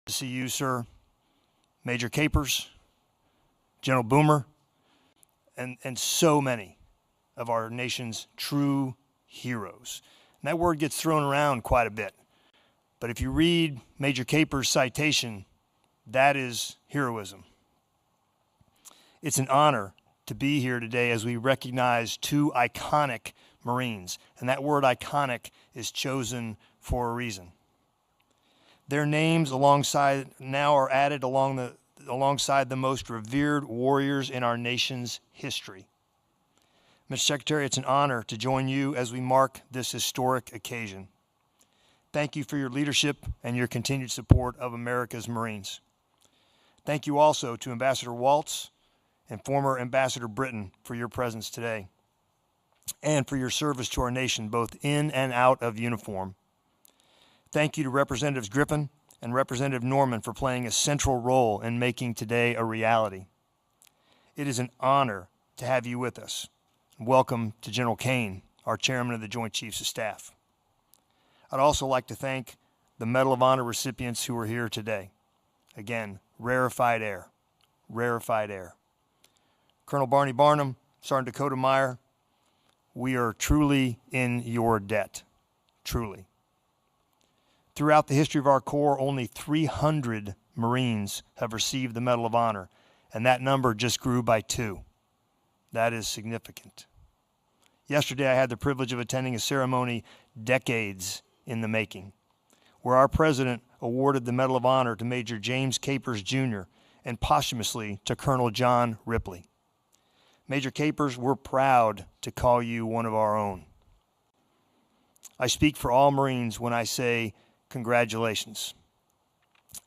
To see you, sir, Major Capers, General Boomer, and so many of our nation's true heroes. And that word gets thrown around quite a bit. But if you read Major Capers' citation, that is heroism. It's an honor to be here today as we recognize two iconic Marines. And that word iconic is chosen for a reason. Their names now are added alongside the most revered warriors in our nation's history. Mr. Secretary, it's an honor to join you as we mark this historic occasion. Thank you for your leadership and your continued support of America's Marines. Thank you also to Ambassador Waltz and former Ambassador Britton for your presence today and for your service to our nation, both in and out of uniform. Thank you to Representatives Griffin and Representative Norman for playing a central role in making today a reality. It is an honor to have you with us. Welcome to General Kane, our Chairman of the Joint Chiefs of Staff. I'd also like to thank the Medal of Honor recipients who are here today. Again, rarefied air, rarefied air. Colonel Barney Barnum, Sergeant Dakota Meyer, we are truly in your debt, truly. Throughout the history of our Corps, only 300 Marines have received the Medal of Honor, and that number just grew by 2. That is significant. Yesterday, I had the privilege of attending a ceremony decades in the making, where our president awarded the Medal of Honor to Major James Capers, Jr., and posthumously to Colonel John Ripley. Major Capers, we're proud to call you one of our own. I speak for all Marines when I say congratulations.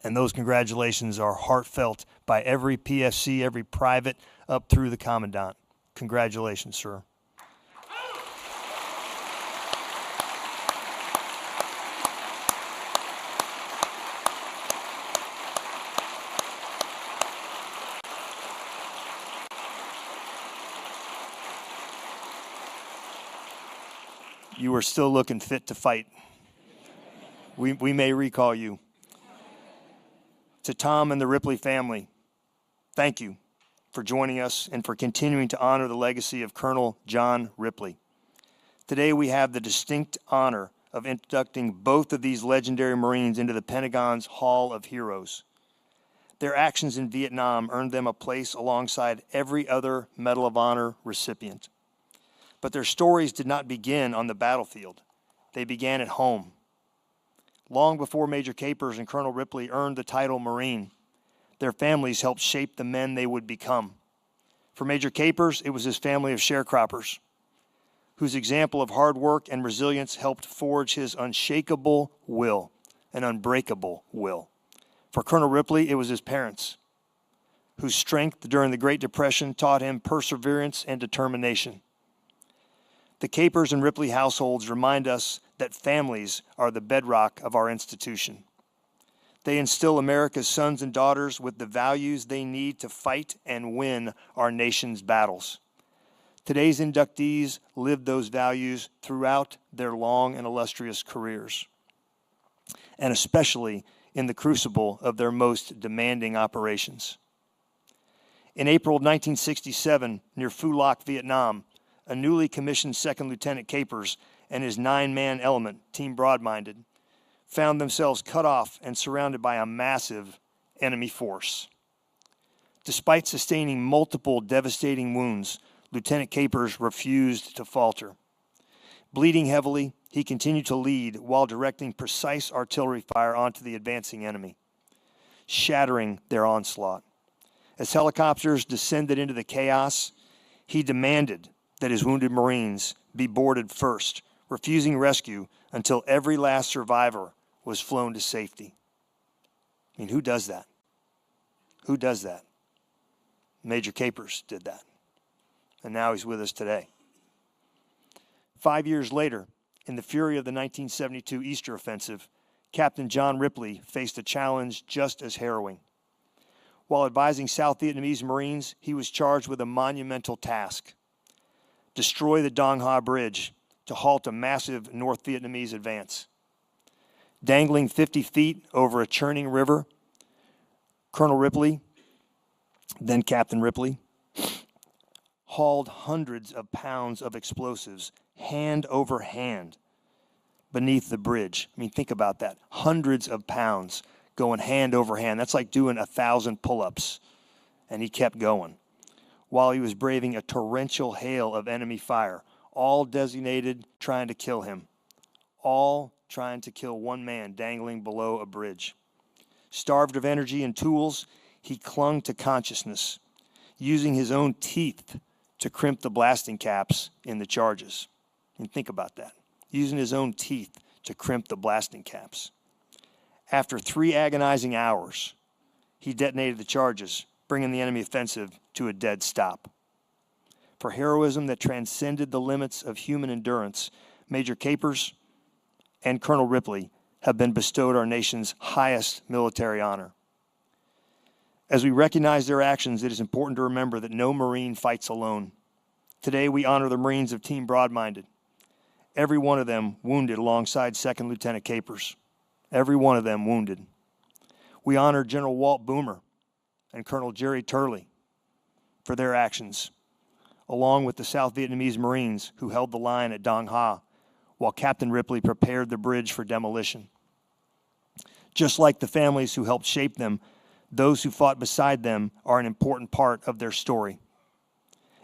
And those congratulations are heartfelt by every PFC, every private, up through the commandant. Congratulations, sir. You are still looking fit to fight. We may recall you. To Tom and the Ripley family, thank you for joining us and for continuing to honor the legacy of Colonel John Ripley. Today we have the distinct honor of inducting both of these legendary Marines into the Pentagon's Hall of Heroes. Their actions in Vietnam earned them a place alongside every other Medal of Honor recipient. But their stories did not begin on the battlefield. They began at home. Long before Major Capers and Colonel Ripley earned the title Marine, their families helped shape the men they would become. For Major Capers, it was his family of sharecroppers, whose example of hard work and resilience helped forge his unshakable will, an unbreakable will. For Colonel Ripley, it was his parents, whose strength during the Great Depression taught him perseverance and determination. The Capers and Ripley households remind us that families are the bedrock of our institution. They instill America's sons and daughters with the values they need to fight and win our nation's battles. Today's inductees lived those values throughout their long and illustrious careers, and especially in the crucible of their most demanding operations. In April of 1967, near Phu Loc, Vietnam, a newly commissioned Second Lieutenant Capers and his 9-man element, Team Broad-Minded, found themselves cut off and surrounded by a massive enemy force. Despite sustaining multiple devastating wounds, Lieutenant Capers refused to falter. Bleeding heavily, he continued to lead while directing precise artillery fire onto the advancing enemy, shattering their onslaught. As helicopters descended into the chaos, he demanded that his wounded Marines be boarded first, refusing rescue until every last survivor was flown to safety. I mean, who does that? Who does that? Major Capers did that. And now he's with us today. 5 years later, in the fury of the 1972 Easter Offensive, Captain John Ripley faced a challenge just as harrowing. While advising South Vietnamese Marines, he was charged with a monumental task: destroy the Dong Ha Bridge to halt a massive North Vietnamese advance. Dangling 50 feet over a churning river, Colonel Ripley, then Captain Ripley, hauled hundreds of pounds of explosives hand over hand beneath the bridge. I mean, think about that. Hundreds of pounds going hand over hand. That's like doing 1,000 pull-ups. And he kept going while he was braving a torrential hail of enemy fire, all designated trying to kill him, all trying to kill one man dangling below a bridge. Starved of energy and tools, he clung to consciousness, using his own teeth to crimp the blasting caps in the charges. And think about that, using his own teeth to crimp the blasting caps. After 3 agonizing hours, he detonated the charges, bringing the enemy offensive to a dead stop. For heroism that transcended the limits of human endurance, Major Capers and Colonel Ripley have been bestowed our nation's highest military honor. As we recognize their actions, it is important to remember that no Marine fights alone. Today, we honor the Marines of Team Broad-Minded, every one of them wounded alongside 2nd Lieutenant Capers, every one of them wounded. We honor General Walt Boomer and Colonel Jerry Turley for their actions, along with the South Vietnamese Marines who held the line at Dong Ha while Captain Ripley prepared the bridge for demolition. Just like the families who helped shape them, those who fought beside them are an important part of their story.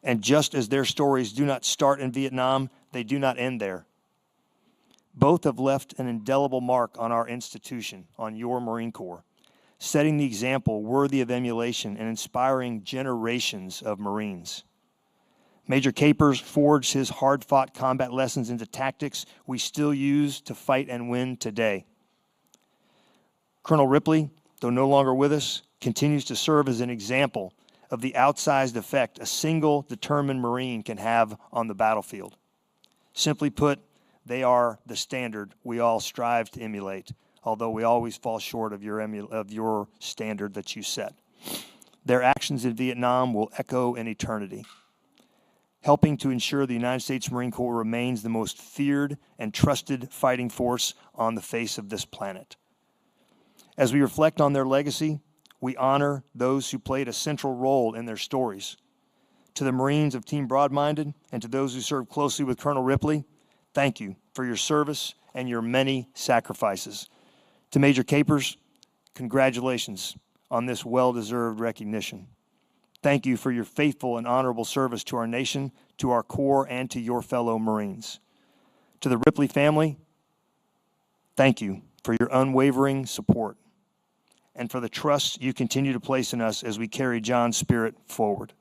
And just as their stories do not start in Vietnam, they do not end there. Both have left an indelible mark on our institution, on your Marine Corps, setting the example worthy of emulation and inspiring generations of Marines. Major Capers forged his hard-fought combat lessons into tactics we still use to fight and win today. Colonel Ripley, though no longer with us, continues to serve as an example of the outsized effect a single determined Marine can have on the battlefield. Simply put, they are the standard we all strive to emulate, although we always fall short of your standard that you set. Their actions in Vietnam will echo in eternity, helping to ensure the United States Marine Corps remains the most feared and trusted fighting force on the face of this planet. As we reflect on their legacy, we honor those who played a central role in their stories. To the Marines of Team Broad-Minded and to those who served closely with Colonel Ripley, thank you for your service and your many sacrifices. To Major Capers, congratulations on this well-deserved recognition. Thank you for your faithful and honorable service to our nation, to our Corps, and to your fellow Marines. To the Ripley family, thank you for your unwavering support and for the trust you continue to place in us as we carry John's spirit forward.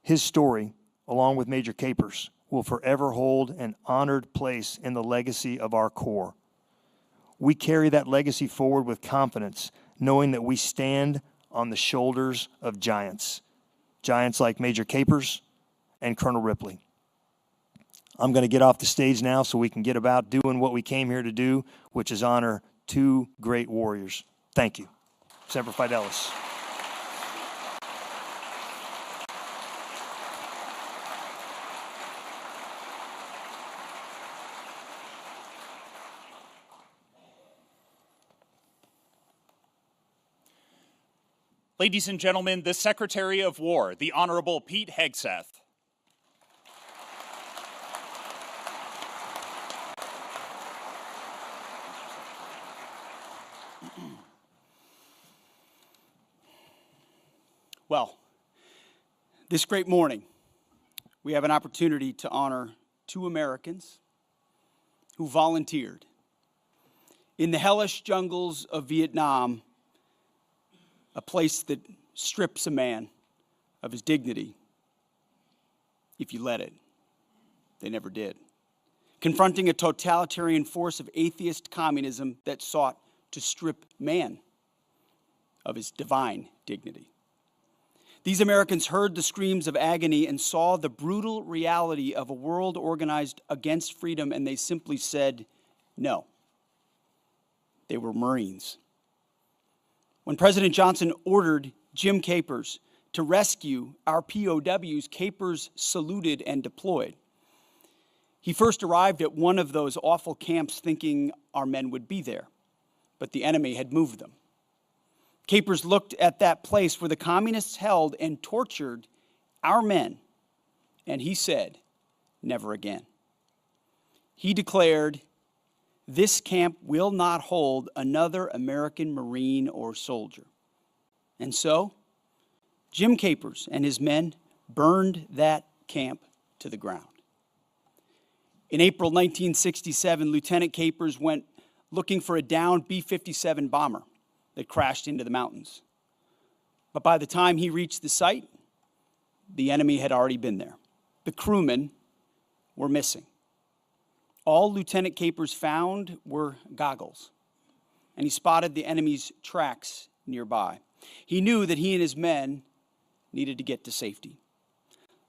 His story, along with Major Capers, will forever hold an honored place in the legacy of our Corps. We carry that legacy forward with confidence, knowing that we stand on the shoulders of giants, giants like Major Capers and Colonel Ripley. I'm going to get off the stage now so we can get about doing what we came here to do, which is honor 2 great warriors. Thank you. Semper Fidelis. Ladies and gentlemen, the Secretary of War, the Honorable Pete Hegseth. Well, this great morning, we have an opportunity to honor 2 Americans who volunteered in the hellish jungles of Vietnam, a place that strips a man of his dignity if you let it. They never did. Confronting a totalitarian force of atheist communism that sought to strip man of his divine dignity. These Americans heard the screams of agony and saw the brutal reality of a world organized against freedom, and they simply said no. They were Marines. When President Johnson ordered Jim Capers to rescue our POWs, Capers saluted and deployed. He first arrived at one of those awful camps thinking our men would be there, but the enemy had moved them. Capers looked at that place where the communists held and tortured our men, and he said, never again. He declared, this camp will not hold another American Marine or soldier. And so, Jim Capers and his men burned that camp to the ground. In April 1967, Lieutenant Capers went looking for a downed B-57 bomber that crashed into the mountains. But by the time he reached the site, the enemy had already been there. The crewmen were missing. All Lieutenant Capers found were goggles, and he spotted the enemy's tracks nearby. He knew that he and his men needed to get to safety.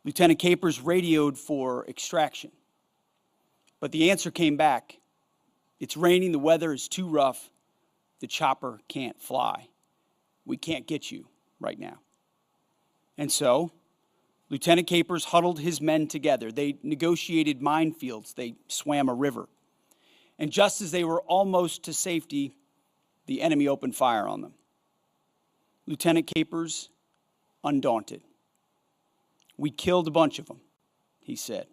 Lieutenant Capers radioed for extraction, but the answer came back. It's raining, the weather is too rough, the chopper can't fly. We can't get you right now. And so, Lieutenant Capers huddled his men together. They negotiated minefields. They swam a river. And just as they were almost to safety, the enemy opened fire on them. Lieutenant Capers, undaunted. We killed a bunch of them, he said.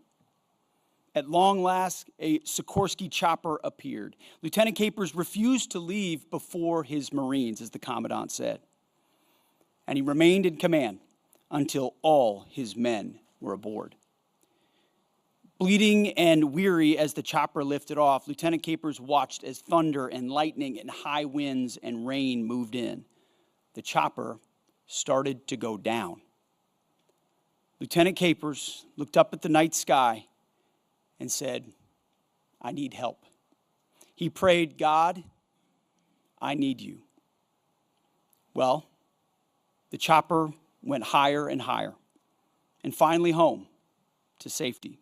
At long last, a Sikorsky chopper appeared. Lieutenant Capers refused to leave before his Marines, as the commandant said. And he remained in command until all his men were aboard. Bleeding and weary as the chopper lifted off, Lieutenant Capers watched as thunder and lightning and high winds and rain moved in. The chopper started to go down. Lieutenant Capers looked up at the night sky and said, I need help. He prayed, God, I need you. Well, the chopper went higher and higher, and finally home to safety.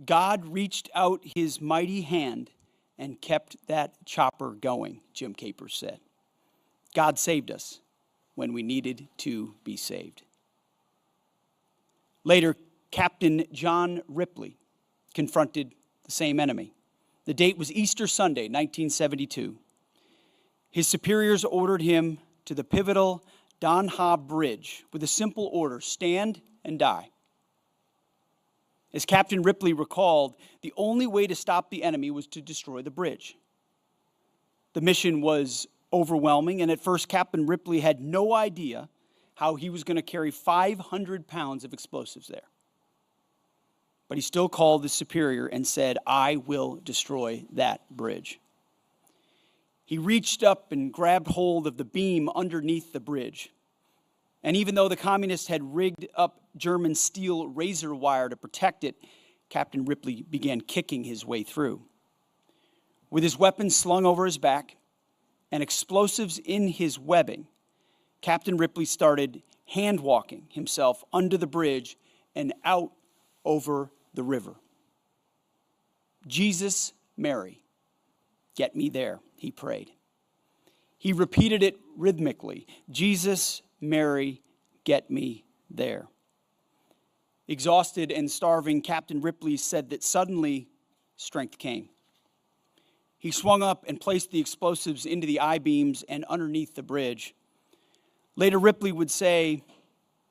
God reached out his mighty hand and kept that chopper going, Jim Capers said. God saved us when we needed to be saved. Later, Captain John Ripley confronted the same enemy. The date was Easter Sunday, 1972. His superiors ordered him to the pivotal Don Ha Bridge with a simple order, stand and die. As Captain Ripley recalled, the only way to stop the enemy was to destroy the bridge. The mission was overwhelming, and at first Captain Ripley had no idea how he was going to carry 500 pounds of explosives there. But he still called the superior and said, I will destroy that bridge. He reached up and grabbed hold of the beam underneath the bridge. And even though the communists had rigged up German steel razor wire to protect it, Captain Ripley began kicking his way through. With his weapons slung over his back and explosives in his webbing, Captain Ripley started hand-walking himself under the bridge and out over the river. Jesus, Mary, get me there, he prayed. He repeated it rhythmically. Jesus, Mary, get me there. Exhausted and starving, Captain Ripley said that suddenly strength came. He swung up and placed the explosives into the I-beams and underneath the bridge. Later, Ripley would say,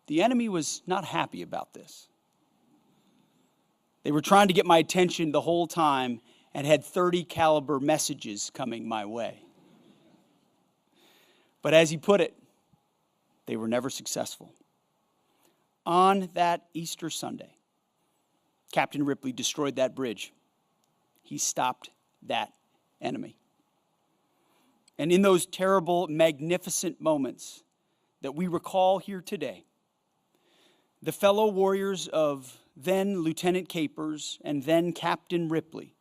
the enemy was not happy about this. They were trying to get my attention the whole time and had .30 caliber messages coming my way. But as he put it, they were never successful. On that Easter Sunday, Captain Ripley destroyed that bridge. He stopped that enemy. And in those terrible, magnificent moments that we recall here today, the fellow warriors of then Lieutenant Capers and then Captain Ripley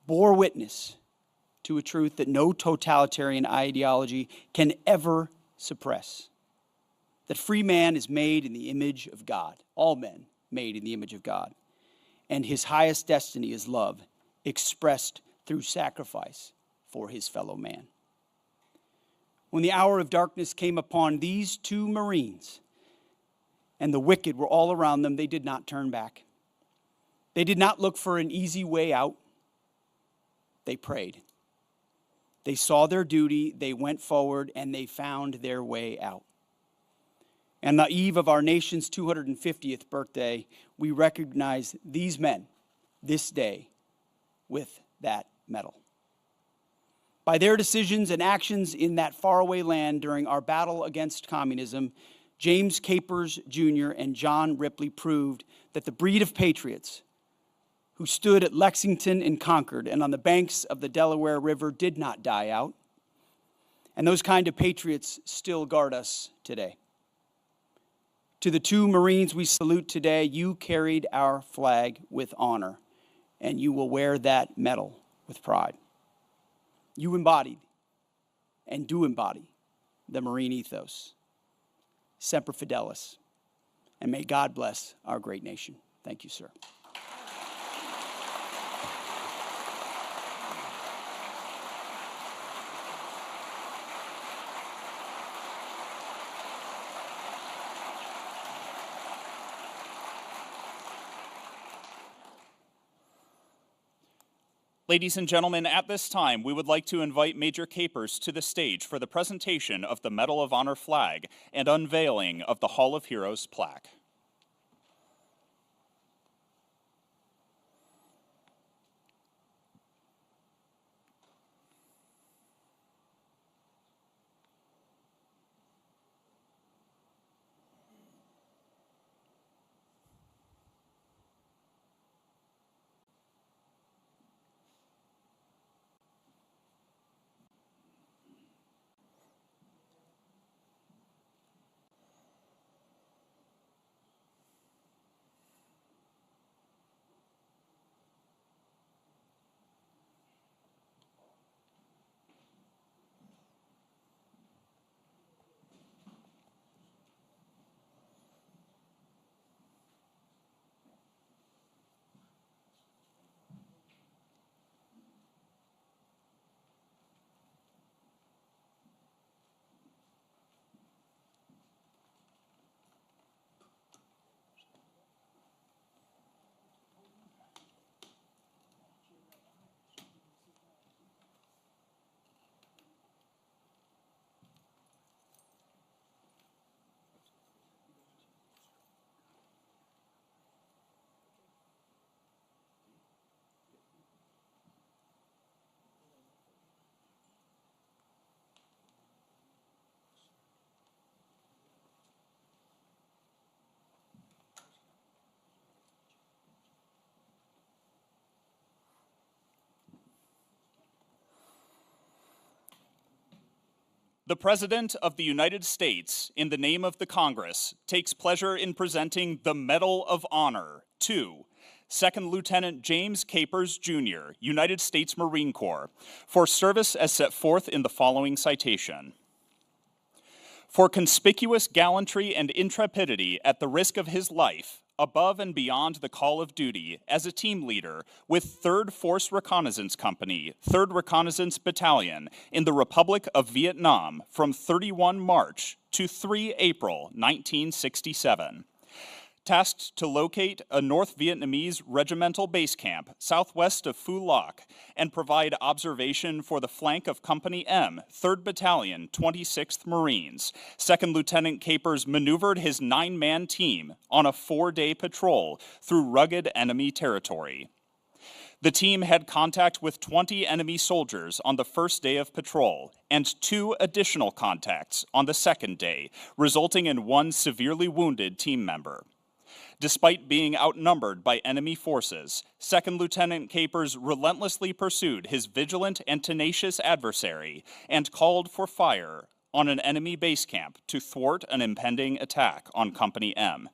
bore witness to a truth that no totalitarian ideology can ever suppress. That free man is made in the image of God, all men made in the image of God. And his highest destiny is love, expressed through sacrifice for his fellow man. When the hour of darkness came upon these two Marines, and the wicked were all around them, they did not turn back. They did not look for an easy way out. They prayed. They saw their duty, they went forward, and they found their way out. On the eve of our nation's 250th birthday, we recognize these men this day with that medal. By their decisions and actions in that faraway land during our battle against communism, James Capers Jr. and John Ripley proved that the breed of patriots who stood at Lexington and Concord and on the banks of the Delaware River did not die out. And those kind of patriots still guard us today. To the two Marines we salute today, you carried our flag with honor, and you will wear that medal with pride. You embodied and do embody the Marine ethos. Semper Fidelis, and may God bless our great nation. Thank you, sir. Ladies and gentlemen, at this time, we would like to invite Major Capers to the stage for the presentation of the Medal of Honor flag and unveiling of the Hall of Heroes plaque. The President of the United States, in the name of the Congress, takes pleasure in presenting the Medal of Honor to Second Lieutenant James Capers, Jr., United States Marine Corps, for service as set forth in the following citation. For conspicuous gallantry and intrepidity at the risk of his life, above and beyond the call of duty, as a team leader with 3rd Force Reconnaissance Company, 3rd Reconnaissance Battalion in the Republic of Vietnam from 31 March to 3 April 1967. Tasked to locate a North Vietnamese regimental base camp southwest of Phu Loc and provide observation for the flank of Company M, 3rd Battalion, 26th Marines, 2nd Lieutenant Capers maneuvered his 9-man team on a 4-day patrol through rugged enemy territory. The team had contact with 20 enemy soldiers on the first day of patrol and 2 additional contacts on the second day, resulting in 1 severely wounded team member. Despite being outnumbered by enemy forces, 2nd Lieutenant Capers relentlessly pursued his vigilant and tenacious adversary and called for fire on an enemy base camp to thwart an impending attack on Company M.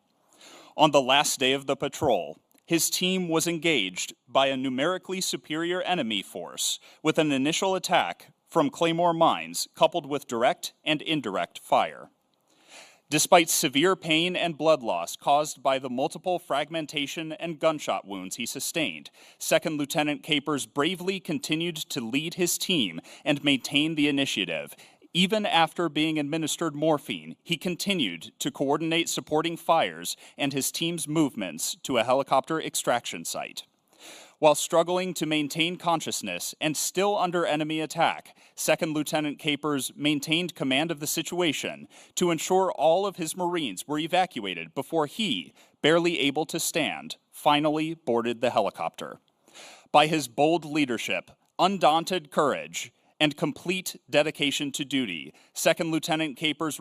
On the last day of the patrol, his team was engaged by a numerically superior enemy force with an initial attack from Claymore mines coupled with direct and indirect fire. Despite severe pain and blood loss caused by the multiple fragmentation and gunshot wounds he sustained, 2nd Lieutenant Capers bravely continued to lead his team and maintain the initiative. Even after being administered morphine, he continued to coordinate supporting fires and his team's movements to a helicopter extraction site. While struggling to maintain consciousness and still under enemy attack, Second Lieutenant Capers maintained command of the situation to ensure all of his Marines were evacuated before he, barely able to stand, finally boarded the helicopter. By his bold leadership, undaunted courage, and complete dedication to duty, Second Lieutenant Capers